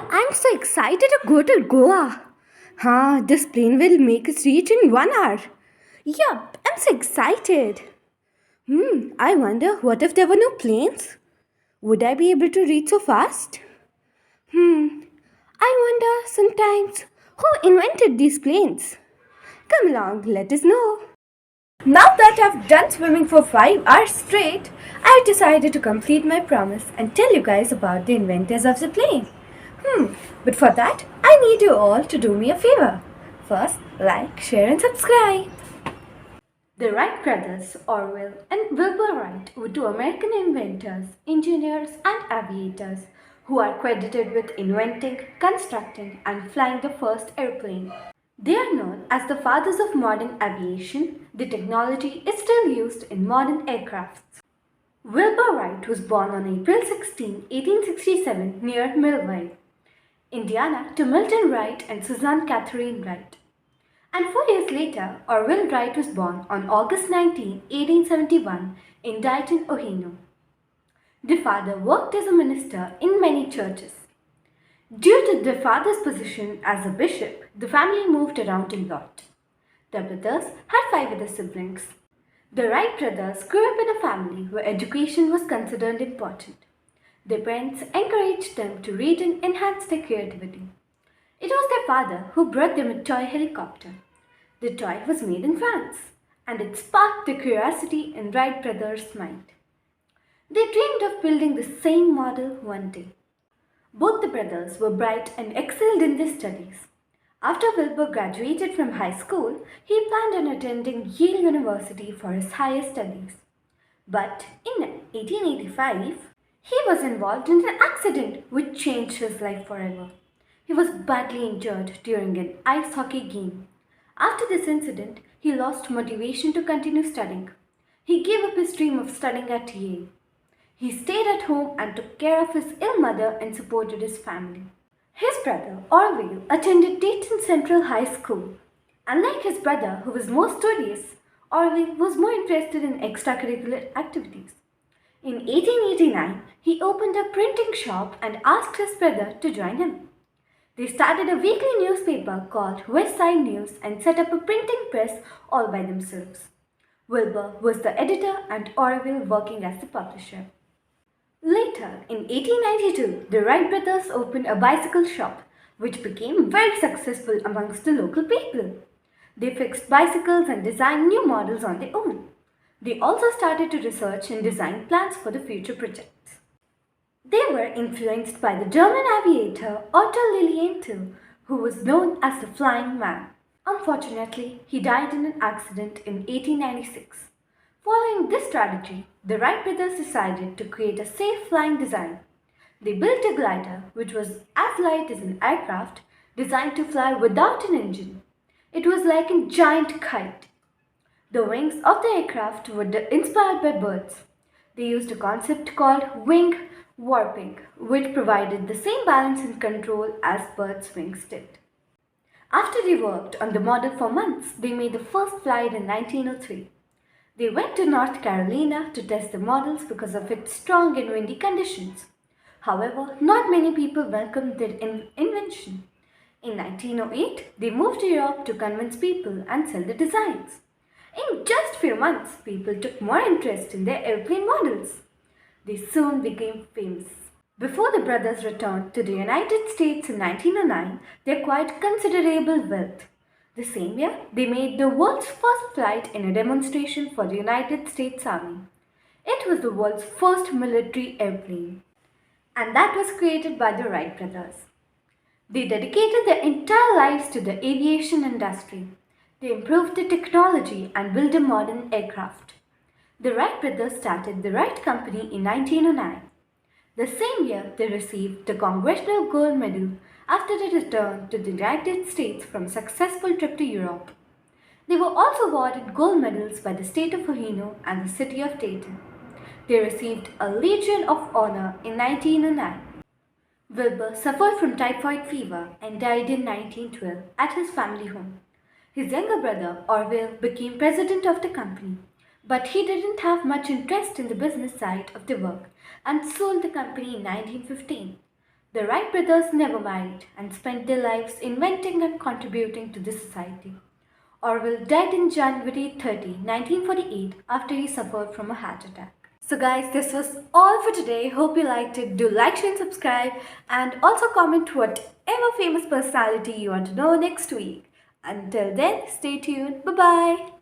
I'm so excited to go to Goa. This plane will make us reach in 1 hour. Yup, I'm so excited. I wonder what if there were no planes? Would I be able to reach so fast? I wonder sometimes who invented these planes? Come along, let us know. Now that I've done swimming for 5 hours straight, I decided to complete my promise and tell you guys about the inventors of the plane. But for that, I need you all to do me a favor. First, like, share, and subscribe. The Wright brothers, Orville and Wilbur Wright, were two American inventors, engineers, and aviators who are credited with inventing, constructing, and flying the first airplane. They are known as the fathers of modern aviation. The technology is still used in modern aircrafts. Wilbur Wright was born on April 16, 1867, near Millville, Indiana, to Milton Wright and Susan Catherine Wright. And 4 years later, Orville Wright was born on August 19, 1871, in Dayton, Ohio. The father worked as a minister in many churches. Due to their father's position as a bishop, the family moved around a lot. The brothers had 5 other siblings. The Wright brothers grew up in a family where education was considered important. Their parents encouraged them to read and enhance their creativity. It was their father who brought them a toy helicopter. The toy was made in France, and it sparked the curiosity in Wright brothers' mind. They dreamed of building the same model one day. Both the brothers were bright and excelled in their studies. After Wilbur graduated from high school, he planned on attending Yale University for his higher studies. But in 1885, he was involved in an accident which changed his life forever. He was badly injured during an ice hockey game. After this incident, he lost motivation to continue studying. He gave up his dream of studying at Yale. He stayed at home and took care of his ill mother and supported his family. His brother, Orville, attended Dayton Central High School. Unlike his brother, who was more studious, Orville was more interested in extracurricular activities. In 1889, he opened a printing shop and asked his brother to join him. They started a weekly newspaper called West Side News and set up a printing press all by themselves. Wilbur was the editor and Orville working as the publisher. Later, in 1892, the Wright brothers opened a bicycle shop, which became very successful amongst the local people. They fixed bicycles and designed new models on their own. They also started to research and design plans for the future projects. They were influenced by the German aviator Otto Lilienthal, who was known as the Flying Man. Unfortunately, he died in an accident in 1896. Following this strategy, the Wright brothers decided to create a safe flying design. They built a glider which was as light as an aircraft, designed to fly without an engine. It was like a giant kite. The wings of the aircraft were inspired by birds. They used a concept called wing warping, which provided the same balance and control as birds' wings did. After they worked on the model for months, they made the first flight in 1903. They went to North Carolina to test the models because of its strong and windy conditions. However, not many people welcomed their invention. In 1908, they moved to Europe to convince people and sell the designs. In just few months, people took more interest in their airplane models. They soon became famous. Before the brothers returned to the United States in 1909, they acquired considerable wealth. The same year, they made the world's first flight in a demonstration for the United States Army. It was the world's first military airplane, and that was created by the Wright brothers. They dedicated their entire lives to the aviation industry. They improved the technology and built a modern aircraft. The Wright brothers started the Wright Company in 1909. The same year, they received the Congressional Gold Medal after they returned to the United States from a successful trip to Europe. They were also awarded gold medals by the state of Ohio and the city of Dayton. They received a Legion of Honor in 1909. Wilbur suffered from typhoid fever and died in 1912 at his family home. His younger brother, Orville, became president of the company, but he didn't have much interest in the business side of the work and sold the company in 1915. The Wright brothers never married and spent their lives inventing and contributing to the society. Orwell died in January 30, 1948 after he suffered from a heart attack. So guys, this was all for today. Hope you liked it. Do like, share and subscribe and also comment whatever famous personality you want to know next week. Until then, stay tuned. Bye-bye.